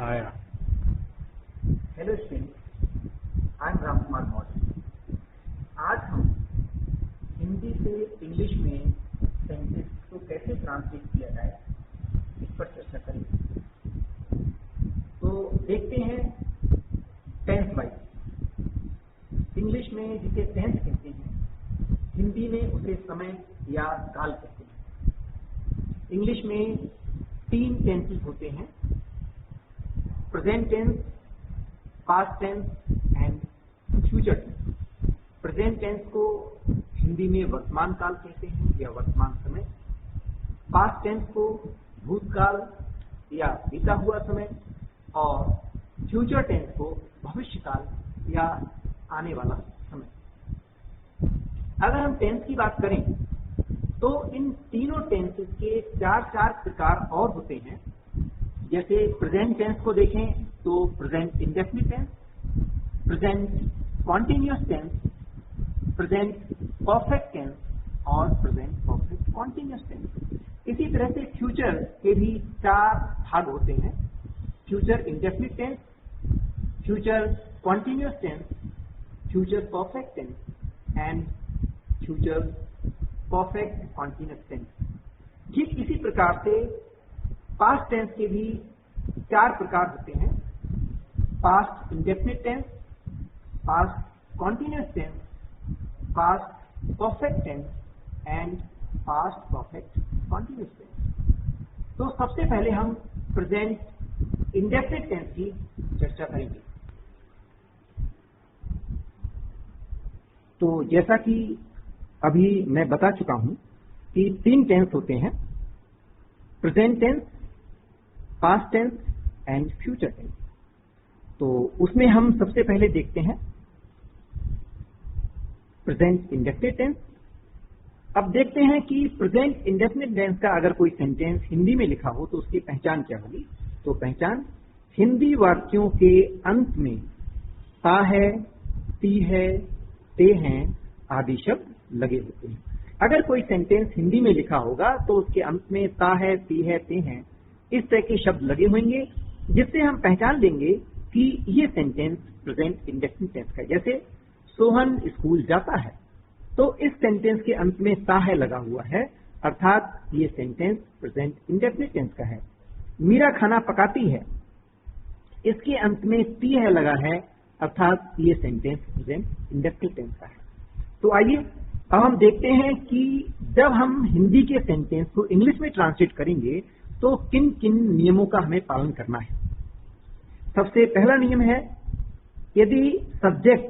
आया। Hello students, I am Ram Kumar Maurya. आज हम हिंदी से इंग्लिश में सेंटेंस को कैसे ट्रांसलेट किया जाए इस पर चर्चा करेंगे। तो देखते हैं टेंस वाइज। इंग्लिश में जिसे टेंस कहते हैं, हिंदी में उसे समय या काल कहते हैं। इंग्लिश में 3 टेंसेस होते हैं: present tense, past tense and future tense. Present tense को हिंदी में वर्तमान काल कहते हैं या वर्तमान समय। पास्ट टेंस को भूतकाल या बीता हुआ समय, और फ्यूचर टेंस को भविष्यकाल या आने वाला समय। अगर हम टेंस की बात करें तो इन तीनों टेंसेस के 4 प्रकार और होते हैं। जैसे प्रेजेंट टेंस को देखें तो present indefinite tense, present continuous tense, present perfect tense और प्रेजेंट परफेक्ट कॉन्टिन्यूअस टेंस। इसी तरह से फ्यूचर के भी 4 भाग होते हैं: future indefinite tense, future continuous tense, future perfect tense and future perfect continuous tense. ठीक इसी प्रकार से पास्ट टेंस के भी 4 प्रकार होते हैं: past indefinite tense, past continuous tense, past perfect tense and past perfect continuous tense. तो सबसे पहले हम प्रेजेंट इंडेफिनिट टेंस की चर्चा करेंगे। तो जैसा कि अभी मैं बता चुका हूं कि 3 टेंस होते हैं: present tense, past tense and future tense. तो उसमें हम सबसे पहले देखते हैं प्रेजेंट इंडेफिनिट टेंस। अब देखते हैं कि प्रेजेंट इंडेफिनिट टेंस का अगर कोई सेंटेंस हिंदी में लिखा हो तो उसकी पहचान क्या होगी। तो पहचान: हिंदी वाक्यों के अंत में ता है, ती है, ते हैं आदि शब्द लगे होते हैं। अगर कोई सेंटेंस हिंदी में लिखा होगा तो उसके अंत में ता है, ती है, ते हैं इस तरह के शब्द लगे होंगे, जिससे हम पहचान लेंगे कि ये सेंटेंस प्रेजेंट इंडेफिनिट टेंस का है। जैसे सोहन स्कूल जाता है, तो इस सेंटेंस के अंत में ता है लगा हुआ है, अर्थात ये सेंटेंस प्रेजेंट इंडेफिनिट टेंस का है। मीरा खाना पकाती है, इसके अंत में ती है लगा है, अर्थात ये सेंटेंस प्रेजेंट इंडेफिनिट टेंस का है। तो आइए अब हम देखते हैं कि जब हम हिंदी के सेंटेंस को इंग्लिश में ट्रांसलेट करेंगे तो किन किन नियमों का हमें पालन करना है। सबसे पहला नियम है, यदि सब्जेक्ट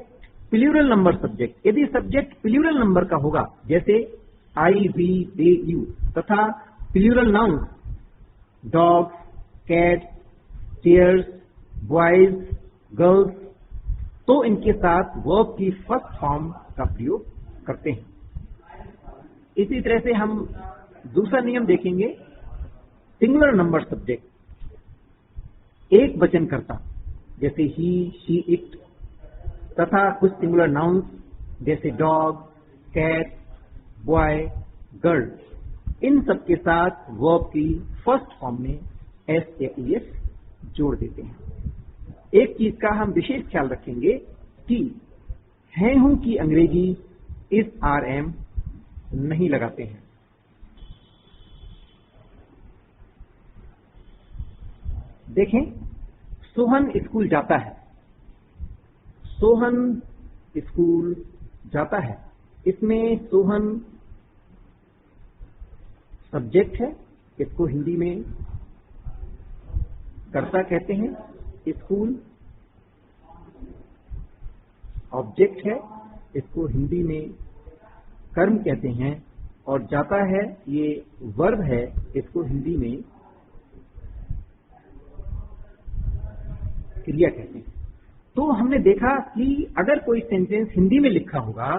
प्लूरल नंबर सब्जेक्ट, यदि सब्जेक्ट प्लूरल नंबर का होगा, जैसे आई, वी, दे, यू, तथा plural noun dogs, cats, chairs, boys, girls, तो इनके साथ वर्ब की फर्स्ट फॉर्म का प्रयोग करते हैं। इसी तरह से हम दूसरा नियम देखेंगे, सिंगुलर नंबर सब्जेक्ट, एक वचन करता, जैसे ही, शी, इट, तथा कुछ सिंगुलर नाउन्स जैसे डॉग, कैट, बॉय, गर्ल, इन सब के साथ वर्ब की फर्स्ट फॉर्म में एस या ईएस जोड़ देते हैं। एक चीज का हम विशेष ख्याल रखेंगे कि है हूं की अंग्रेजी इस आर एम नहीं लगाते हैं। देखें, सोहन स्कूल जाता है, सोहन स्कूल जाता है, इसमें सोहन सब्जेक्ट है, इसको हिंदी में कर्ता कहते हैं। स्कूल ऑब्जेक्ट है, इसको हिंदी में कर्म कहते हैं। और जाता है ये वर्ब है, इसको हिंदी में क्रिया कहते हैं। तो हमने देखा कि अगर कोई सेंटेंस हिंदी में लिखा होगा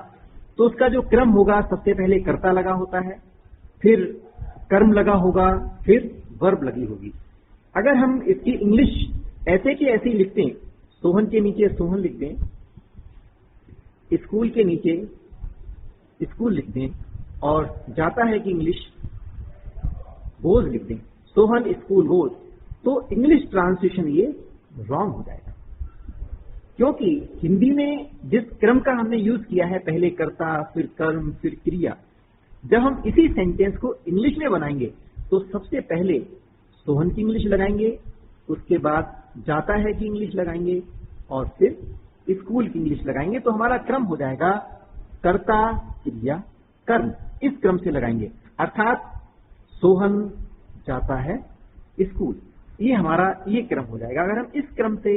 तो उसका जो क्रम होगा, सबसे पहले कर्ता लगा होता है, फिर कर्म लगा होगा, फिर वर्ब लगी होगी। अगर हम इसकी इंग्लिश ऐसे की ऐसी लिखते हैं, सोहन के नीचे सोहन लिख दें, स्कूल के नीचे स्कूल लिख दें, और जाता है कि इंग्लिश गोज लिख दें, सोहन स्कूल गोज, तो इंग्लिश ट्रांसलेशन ये रॉन्ग हो जाएगा, क्योंकि हिंदी में जिस क्रम का हमने यूज किया है, पहले कर्ता, फिर कर्म, फिर क्रिया, जब हम इसी सेंटेंस को इंग्लिश में बनाएंगे तो सबसे पहले सोहन की इंग्लिश लगाएंगे, उसके बाद जाता है की इंग्लिश लगाएंगे, और फिर स्कूल की इंग्लिश लगाएंगे। तो हमारा क्रम हो जाएगा कर्ता, क्रिया, कर्म, इस क्रम से लगाएंगे। अर्थात सोहन जाता है स्कूल, ये हमारा ये क्रम हो जाएगा। अगर हम इस क्रम से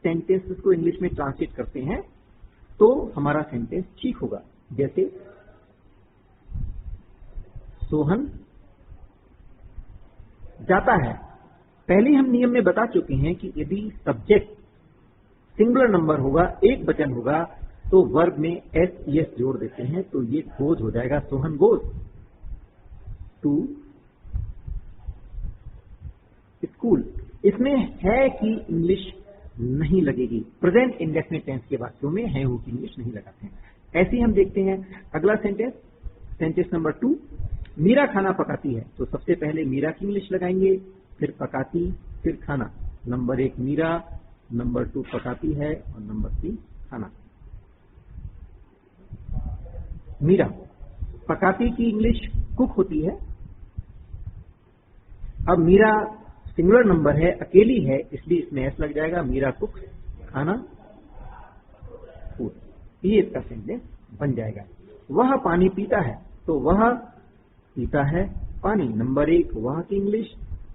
सेंटेंसेस को इंग्लिश में ट्रांसलेट करते हैं तो हमारा सेंटेंस ठीक होगा। जैसे सोहन जाता है, पहले हम नियम में बता चुके हैं कि यदि सब्जेक्ट सिंगुलर नंबर होगा, एक वचन होगा, तो वर्ब में एस जोड़ देते हैं, तो ये गोज हो जाएगा। Sohan goes to school. इसमें है कि इंग्लिश नहीं लगेगी, प्रेजेंट इंडेफिनिट टेंस के वाक्यों में है हु की इंग्लिश नहीं लगाते हैं। ऐसे ही हम देखते हैं अगला सेंटेंस, सेंटेंस नंबर 2, मीरा खाना पकाती है। तो सबसे पहले मीरा की इंग्लिश लगाएंगे, फिर पकाती, फिर खाना। नंबर 1 मीरा, नंबर 2 पकाती है, और नंबर 3 खाना। मीरा पकाती की इंग्लिश कुक होती है। अब मीरा सिंगुलर नंबर है, अकेली है, इसलिए इसमें एस लग जाएगा। मीरा कुक, खाना, फूड, ये इसका सेंटेंस बन जाएगा। वह पानी पीता है, तो वह पीता है पानी। नंबर 1 वह की इंग्लिश,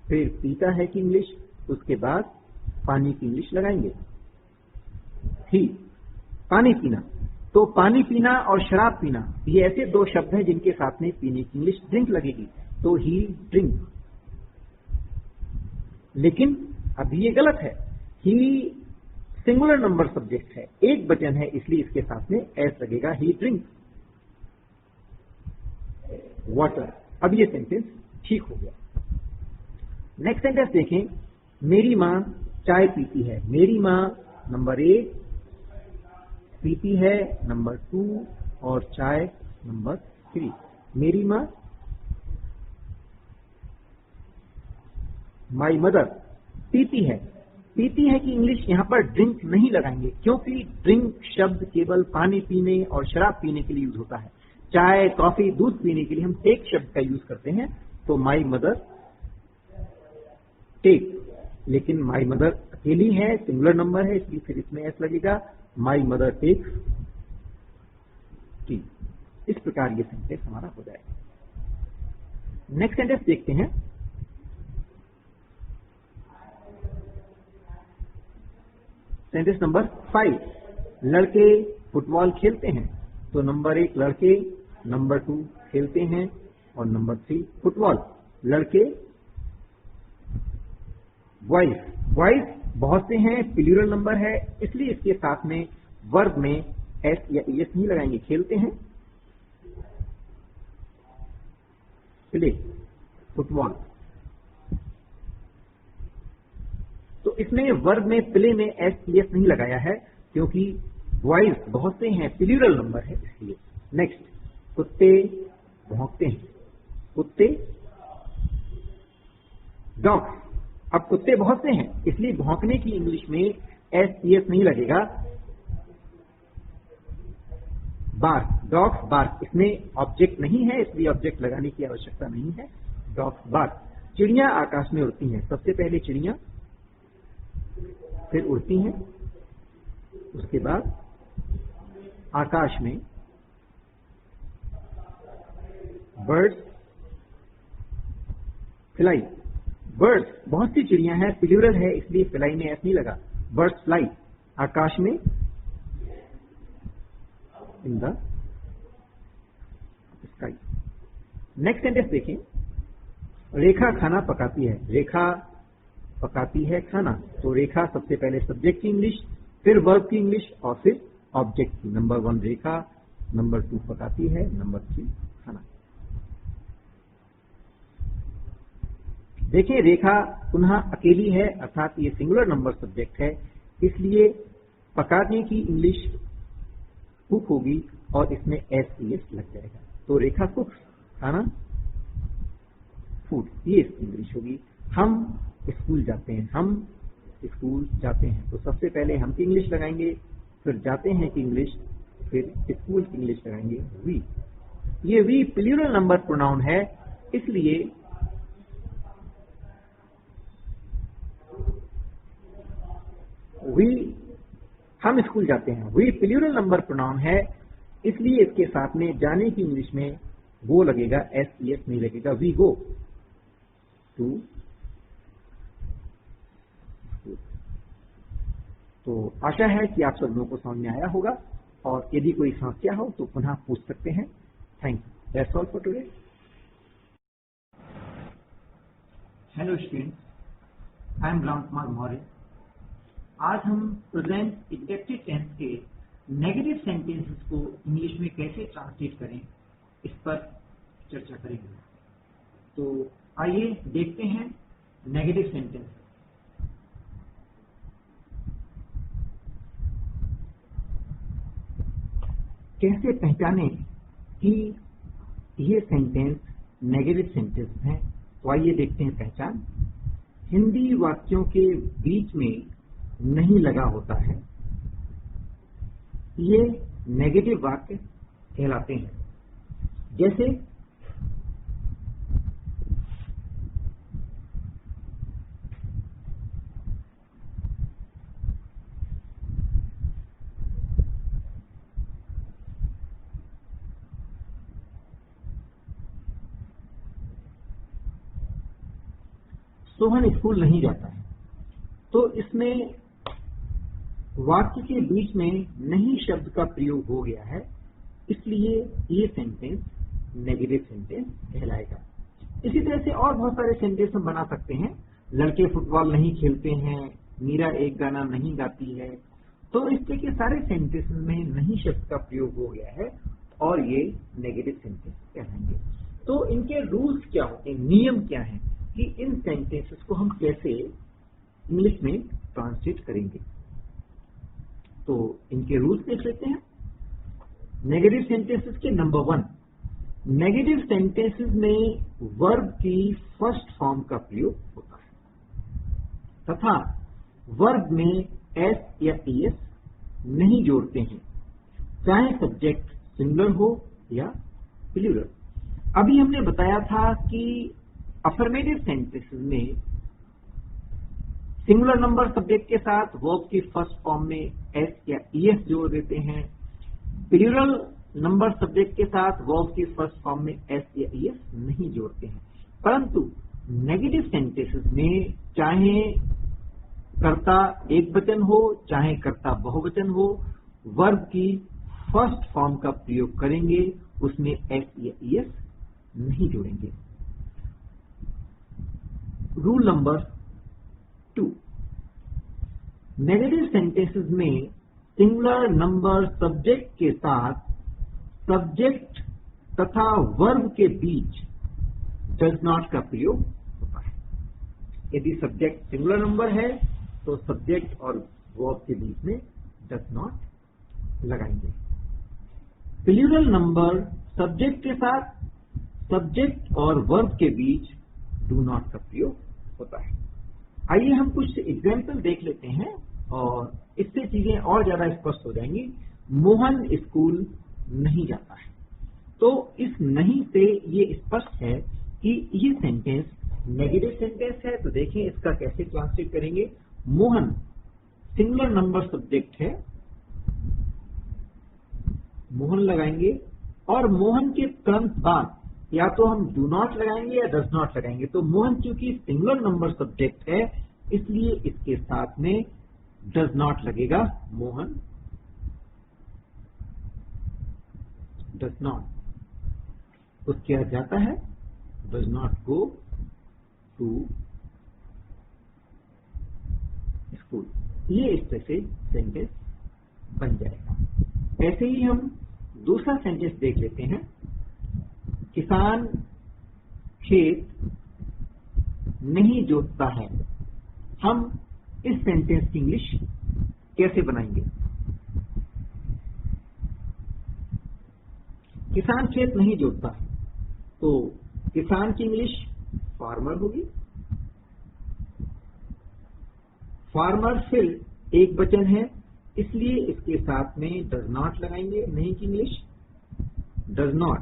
फिर पीता है की इंग्लिश, उसके बाद पानी की इंग्लिश लगाएंगे। ही, पानी पीना, तो पानी पीना और शराब पीना ये ऐसे दो शब्द हैं जिनके साथ में पीने की इंग्लिश ड्रिंक लगेगी, तो ही ड्रिंक। लेकिन अभी ये गलत है, ही सिंगुलर नंबर सब्जेक्ट है, एक वचन है, इसलिए इसके साथ में एस लगेगा, ही ड्रिंक वाटर। अब ये सेंटेंस ठीक हो गया। नेक्स्ट सेंटेंस देखें, मेरी माँ चाय पीती है। मेरी माँ नंबर 1 पीती है, नंबर 2 और चाय नंबर 3। मेरी माँ, माई मदर पीती है। पीती है कि इंग्लिश यहां पर ड्रिंक नहीं लगाएंगे, क्योंकि ड्रिंक शब्द केवल पानी पीने और शराब पीने के लिए यूज होता है। चाय, कॉफी, दूध पीने के लिए हम टेक शब्द का यूज करते हैं। तो माई मदर टेक, लेकिन माई मदर अकेली है, सिंगुलर नंबर है, इसलिए फिर इसमें एस लगेगा। My mother takes tea. इस प्रकार ये सेंटेंस हमारा हो जाएगा। नेक्स्ट सेंटेंस देखते हैं, सेंटेंस नंबर 5, लड़के फुटबॉल खेलते हैं। तो नंबर 1 लड़के, नंबर 2 खेलते हैं, और नंबर 3 फुटबॉल। लड़के, बॉयज, बॉयज बहुत से हैं, प्लूरल नंबर है, इसलिए इसके साथ में वर्ब में एस या एस नहीं लगाएंगे। खेलते हैं, प्ले, फुटबॉल। तो इसमें वर्ब में प्ले में एस एस नहीं लगाया है, क्योंकि बॉयज बहुत से हैं, प्लूरल नंबर है, इसलिए। नेक्स्ट, कुत्ते भौंकते हैं। कुत्ते, डॉग्स। अब कुत्ते बहुत से हैं, इसलिए भौंकने की इंग्लिश में एस नहीं लगेगा। बार्क, डॉग्स बार्क, इसमें ऑब्जेक्ट नहीं है, इसलिए ऑब्जेक्ट लगाने की आवश्यकता नहीं है। Dogs bark. चिड़िया आकाश में उड़ती हैं। सबसे पहले चिड़िया, फिर उड़ती हैं, उसके बाद आकाश में बर्ड्स, फ्लाई। बर्ड्स बहुत सी चिड़िया हैं, प्लूरल है, इसलिए फ्लाई में एस नहीं लगा। बर्ड्स फ्लाई, आकाश में, in the sky. Next sentence देखें, रेखा खाना पकाती है। रेखा पकाती है खाना, तो रेखा सबसे पहले सब्जेक्ट की इंग्लिश, फिर वर्ब की इंग्लिश, और फिर ऑब्जेक्ट की। नंबर 1 रेखा, नंबर 2 पकाती है, नंबर 3 खाना। देखिए, रेखा पुनः अकेली है, अर्थात ये सिंगुलर नंबर सब्जेक्ट है, इसलिए पकाने की इंग्लिश कुक होगी, और इसमें एस लग जाएगा। तो रेखा कुक, खाना, फूड, ये इसकी इंग्लिश होगी। हम स्कूल जाते हैं, हम स्कूल जाते हैं। तो सबसे पहले हम की इंग्लिश लगाएंगे, फिर जाते हैं की इंग्लिश, फिर स्कूल की इंग्लिश लगाएंगे वी। ये वी प्लूरल नंबर प्रोनाउन है, इसलिए वी, हम स्कूल जाते हैं, वी प्लूरल नंबर प्रोनाउन है, इसलिए इसके साथ में जाने की इंग्लिश में वो लगेगा, SES नहीं लगेगा, वी गो टू। तो आशा है कि आप सब लोगों को समझ में आया होगा, और यदि कोई समस्या हो तो पुनः पूछ सकते हैं। Thank you, that's all for today. Hello students, I am Ram Kumar Maurya. आज हम प्रेजेंट इंडेक्टिव टेंस के नेगेटिव सेंटेंसेस को इंग्लिश में कैसे ट्रांसलेट करें, इस पर चर्चा करेंगे। तो आइए देखते हैं नेगेटिव सेंटेंस। कैसे पहचानें कि ये सेंटेंस नेगेटिव सेंटेंस हैं, तो आइए देखते हैं पहचान। हिंदी वाक्यों के बीच में नहीं लगा होता है, ये नेगेटिव वाक्य कहलाते हैं। जैसे सोहन स्कूल नहीं जाता है, तो इसमें वाक्य के बीच में नहीं शब्द का प्रयोग हो गया है, इसलिए ये सेंटेंस नेगेटिव सेंटेंस कहलाएगा। इसी तरह से और बहुत सारे सेंटेंस हम बना सकते हैं। लड़के फुटबॉल नहीं खेलते हैं, मीरा एक गाना नहीं गाती है। तो इस तरह के सारे सेंटेंस में नहीं शब्द का प्रयोग हो गया है और ये नेगेटिव सेंटेंस कहलाएंगे। तो इनके रूल्स क्या होते हैं, नियम क्या है कि इन सेंटेंसेस को हम कैसे इंग्लिश में ट्रांसलेट करेंगे। तो इनके रूल्स देख लेते हैं। नेगेटिव सेंटेंसेस के नंबर 1, नेगेटिव सेंटेंसेस में वर्ब की फर्स्ट फॉर्म का प्रयोग होता है तथा वर्ब में एस या ईएस नहीं जोड़ते हैं, चाहे सब्जेक्ट सिंगुलर हो या प्लूरल। अभी हमने बताया था कि अफर्मेटिव सेंटेंसेस में सिंगुलर नंबर सब्जेक्ट के साथ वर्ब की फर्स्ट फॉर्म में एस या ईएस जोड़ देते हैं, प्लूरल नंबर सब्जेक्ट के साथ वर्ब की फर्स्ट फॉर्म में एस या ईएस नहीं जोड़ते हैं। परंतु नेगेटिव सेंटेंसेस में चाहे कर्ता एक वचन हो चाहे कर्ता बहुवचन हो, वर्ब की फर्स्ट फॉर्म का प्रयोग करेंगे, उसमें एस या ईएस नहीं जोड़ेंगे। रूल नंबर 2, नेगेटिव सेंटेंसेस में सिंगुलर नंबर सब्जेक्ट के साथ सब्जेक्ट तथा वर्ब के बीच डज नॉट का प्रयोग होता है। यदि सब्जेक्ट सिंगुलर नंबर है तो सब्जेक्ट और वर्ब के बीच में डज नॉट लगाएंगे। प्लूरल नंबर सब्जेक्ट के साथ सब्जेक्ट और वर्ब के बीच डू नॉट का प्रयोग होता है। आइए हम कुछ एग्जाम्पल देख लेते हैं और इससे चीजें और ज्यादा स्पष्ट हो जाएंगी। मोहन स्कूल नहीं जाता है, तो इस नहीं से ये स्पष्ट है कि ये सेंटेंस नेगेटिव सेंटेंस है। तो देखें इसका कैसे ट्रांसलेट करेंगे। मोहन सिंगुलर नंबर सब्जेक्ट है, मोहन लगाएंगे और मोहन के तुरंत बाद या तो हम डू नॉट लगाएंगे या डज नॉट लगाएंगे। तो मोहन चूंकि सिंगुलर नंबर सब्जेक्ट है इसलिए इसके साथ में डज नॉट लगेगा। मोहन डज नॉट, उसके बाद जाता है, does not go to school. ये इस तरह से सेंटेंस बन जाएगा। ऐसे ही हम दूसरा सेंटेंस देख लेते हैं। किसान खेत नहीं जोतता है। हम इस सेंटेंस की इंग्लिश कैसे बनाएंगे। किसान खेत नहीं जोतता है, तो किसान की इंग्लिश फार्मर होगी। फार्मर फिल एक वचन है, इसलिए इसके साथ में डज नॉट लगाएंगे। नहीं की इंग्लिश डज नॉट,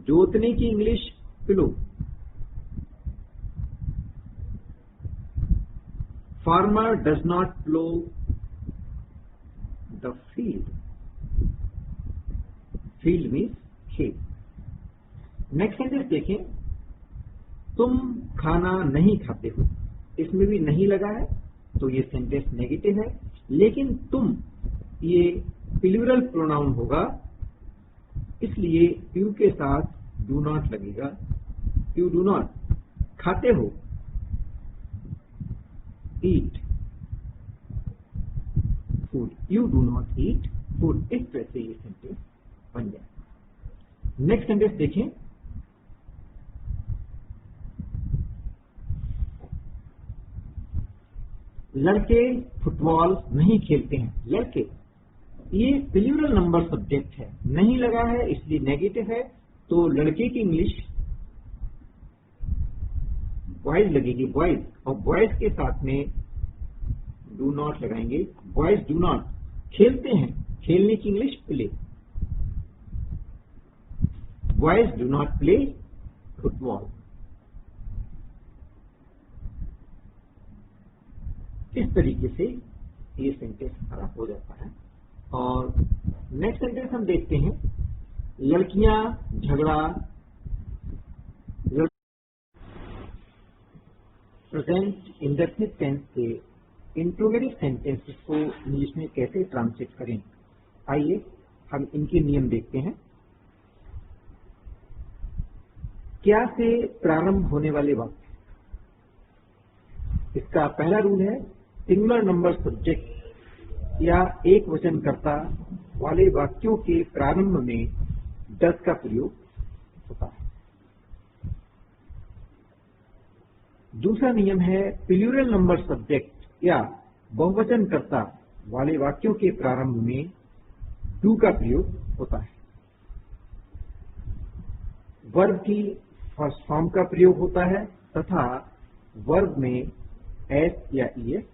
जोतने की English plough. Farmer does not plough the field. Field means खेत। नेक्स्ट सेंटेंस देखें, तुम खाना नहीं खाते हो। इसमें भी नहीं लगा है तो ये सेंटेंस नेगेटिव है, लेकिन तुम ये प्लूरल प्रोनाउन होगा, इसलिए यू के साथ डू नॉट लगेगा। यू डू नॉट खाते हो, eat food. You do not eat food. इस तरह से ये सेंटेंस बन जाए। नेक्स्ट सेंटेंस देखें, लड़के फुटबॉल नहीं खेलते हैं। लड़के, ये प्लूरल नंबर सब्जेक्ट है, नहीं लगा है इसलिए नेगेटिव है, तो लड़के की इंग्लिश बॉयज लगेगी, बॉयज। और बॉयज के साथ में डू नॉट लगाएंगे। बॉयज डू नॉट खेलते हैं, खेलने की English play. Boys do not play football. इस तरीके से ये सेंटेंस हमारा हो जाता है। और नेक्स्ट सेंटेंस हम देखते हैं, लड़कियां झगड़ा। प्रेजेंट इंडेफिनिट टेंस के इंट्रोगेटिव सेंटेंसेस को इंग्लिश में कैसे ट्रांसलेट करें, आइए हम इनके नियम देखते हैं। क्या से प्रारंभ होने वाले वाक्य, इसका पहला रूल है, सिंगुलर नंबर सब्जेक्ट या एक वचनकर्ता वाले वाक्यों के प्रारंभ में डज का प्रयोग होता है। दूसरा नियम है, प्लूरल नंबर सब्जेक्ट या बहुवचनकर्ता वाले वाक्यों के प्रारंभ में डू का प्रयोग होता है। वर्ब की फर्स्ट फॉर्म का प्रयोग होता है तथा वर्ब में एस या ईएस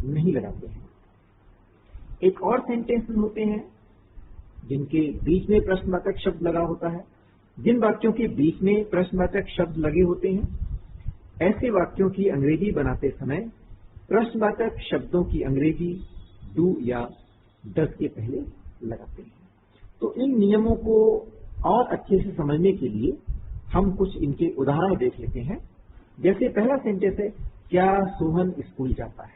नहीं लगाते हैं। एक और सेंटेंस होते हैं जिनके बीच में प्रश्नवाचक शब्द लगा होता है। जिन वाक्यों के बीच में प्रश्नवाचक शब्द लगे होते हैं, ऐसे वाक्यों की अंग्रेजी बनाते समय प्रश्नवाचक शब्दों की अंग्रेजी डू या डज के पहले लगाते हैं। तो इन नियमों को और अच्छे से समझने के लिए हम कुछ इनके उदाहरण देख लेते हैं। जैसे पहला सेंटेंस है, क्या सोहन स्कूल जाता है।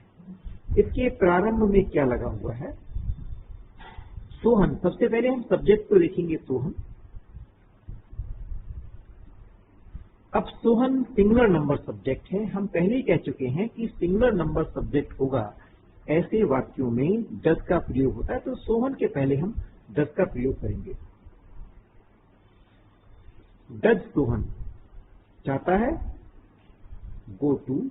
इसके प्रारंभ में क्या लगा हुआ है, सोहन। सबसे पहले हम सब्जेक्ट को देखेंगे, सोहन। अब सोहन सिंगुलर नंबर सब्जेक्ट है। हम पहले ही कह चुके हैं कि सिंगुलर नंबर सब्जेक्ट होगा ऐसे वाक्यों में डज का प्रयोग होता है, तो सोहन के पहले हम डज का प्रयोग करेंगे। डज सोहन जाता है, go to.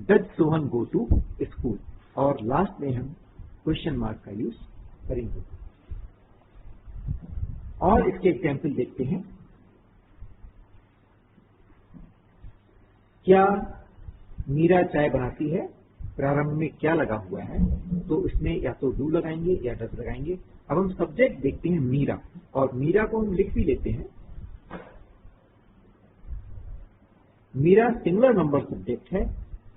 Does Sohan go to school. और लास्ट में हम क्वेश्चन मार्क का यूज करेंगे। और इसके एग्जाम्पल देखते हैं। क्या मीरा चाय बनाती है, प्रारंभ में क्या लगा हुआ है, तो इसमें या तो डू लगाएंगे या डज लगाएंगे। अब हम सब्जेक्ट देखते हैं, मीरा, और मीरा को हम लिख भी लेते हैं। मीरा सिंगुलर नंबर सब्जेक्ट है,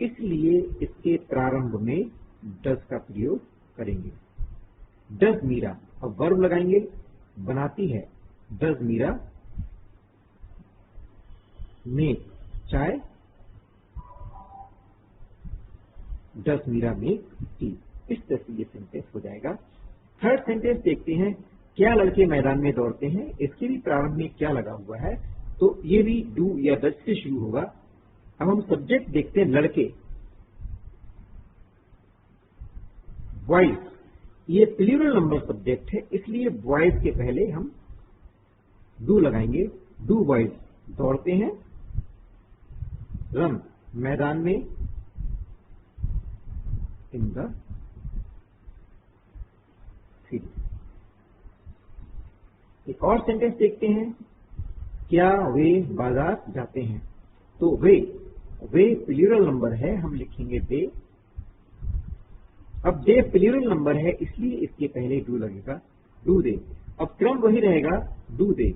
इसलिए इसके प्रारंभ में डज का प्रयोग करेंगे। डज मीरा, अब वर्ब लगाएंगे, बनाती है, डज मीरा मेक चाय, डज मीरा मेक टी। इस तरह से ये सेंटेंस हो जाएगा। थर्ड सेंटेंस देखते हैं, क्या लड़के मैदान में दौड़ते हैं। इसके भी प्रारंभ में क्या लगा हुआ है, तो ये भी डू या डज से शुरू होगा। अब हम सब्जेक्ट देखते हैं, लड़के, बॉयज। ये प्लूरल नंबर सब्जेक्ट है, इसलिए बॉयज के पहले हम डू लगाएंगे। डू बॉयज दौड़ते हैं, रन मैदान में, इन द फील्ड। एक और सेंटेंस देखते हैं, क्या वे बाजार जाते हैं। तो वे वे प्लूरल नंबर है, हम लिखेंगे दे। अब दे प्लूरल नंबर है इसलिए इसके पहले डू लगेगा, डू दे। अब क्रम वही रहेगा, डू दे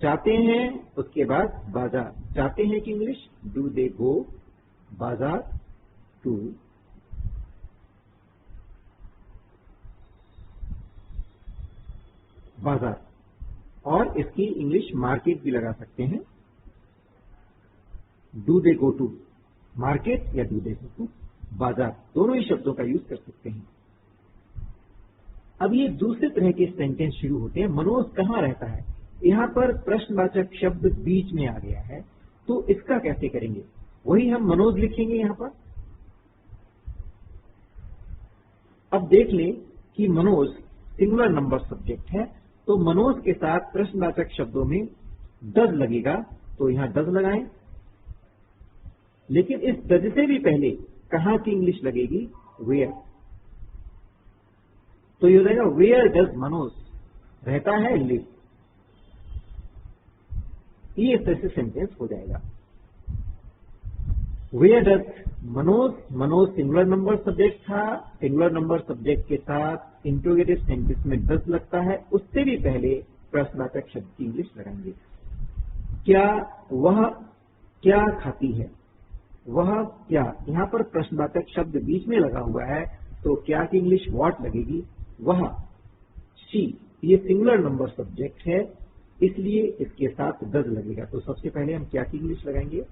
जाते हैं, उसके बाद बाजार। जाते हैं की इंग्लिश डू दे गो बाजार टू बाजार, और इसकी इंग्लिश मार्केट भी लगा सकते हैं। Do they go to market या do they go to bazaar, दोनों ही शब्दों का यूज कर सकते हैं। अब ये दूसरे तरह के सेंटेंस शुरू होते हैं। मनोज कहाँ रहता है, यहां पर प्रश्नवाचक शब्द बीच में आ गया है, तो इसका कैसे करेंगे? वही हम मनोज लिखेंगे यहां पर। अब देख लें कि मनोज सिंगुलर नंबर सब्जेक्ट है, तो मनोज के साथ प्रश्नवाचक शब्दों में डज लगेगा, तो यहां डज लगाएं। लेकिन इस डज से भी पहले कहां की इंग्लिश लगेगी? वेयर। तो ये हो जाएगा वेयर डज मनोज रहता है, लिव। ये इस तरह से सेंटेंस हो जाएगा। Where does Manoj, Manoj singular number subject था, सिंगुलर नंबर सब्जेक्ट के साथ इंट्रोगेटिव सेंटेंस में डज लगता है, उससे भी पहले प्रश्नवाचक शब्द की इंग्लिश लगाएंगे। क्या वह क्या खाती है, वह क्या, यहां पर प्रश्नवाचक शब्द बीच में लगा हुआ है, तो क्या की इंग्लिश व्हाट लगेगी? वह, शी, ये सिंगुलर नंबर सब्जेक्ट है इसलिए इसके साथ डज लगेगा। तो सबसे पहले हम क्या की इंग्लिश लगाएंगे?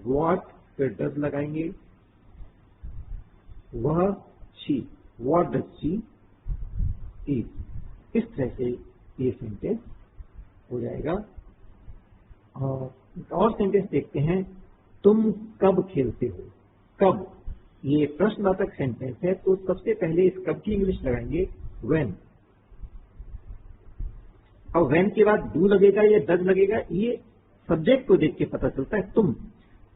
व्हाट, फिर डज लगाएंगे। वह, she, what does she is. इस तरह से ये सेंटेंस हो जाएगा। और सेंटेंस देखते हैं। तुम कब खेलते हो, कब, ये प्रश्नवाचक सेंटेंस है, तो सबसे पहले इस कब की इंग्लिश लगाएंगे व्हेन। अब व्हेन के बाद डू लगेगा या डज लगेगा, ये सब्जेक्ट को देख के पता चलता है।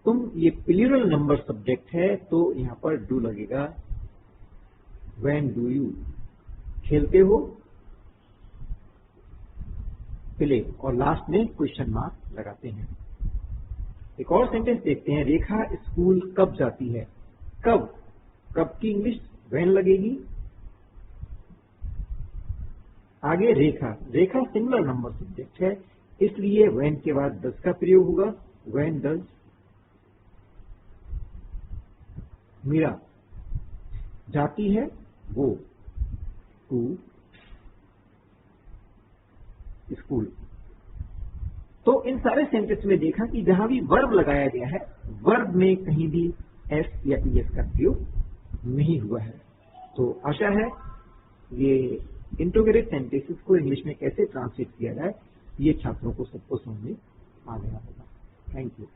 तुम ये प्लूरल नंबर सब्जेक्ट है, तो यहां पर डू लगेगा। व्हेन डू यू खेलते हो, प्ले, और लास्ट में क्वेश्चन मार्क लगाते हैं। एक और सेंटेंस देखते हैं। रेखा स्कूल कब जाती है, कब, कब की इंग्लिश व्हेन लगेगी। आगे रेखा, रेखा सिंगुलर नंबर सब्जेक्ट है इसलिए व्हेन के बाद डज का प्रयोग होगा। व्हेन डज मीरा जाती है वो टू स्कूल। तो इन सारे सेंटेंस में देखा कि जहां भी वर्ब लगाया गया है, वर्ब में कहीं भी एस या ईएस का प्रयोग नहीं हुआ है। तो आशा है ये इंट्रोगेटिव सेंटेंसेस को इंग्लिश में कैसे ट्रांसलेट किया जाए, ये छात्रों को सबको समझ में आ गया होगा। Thank you.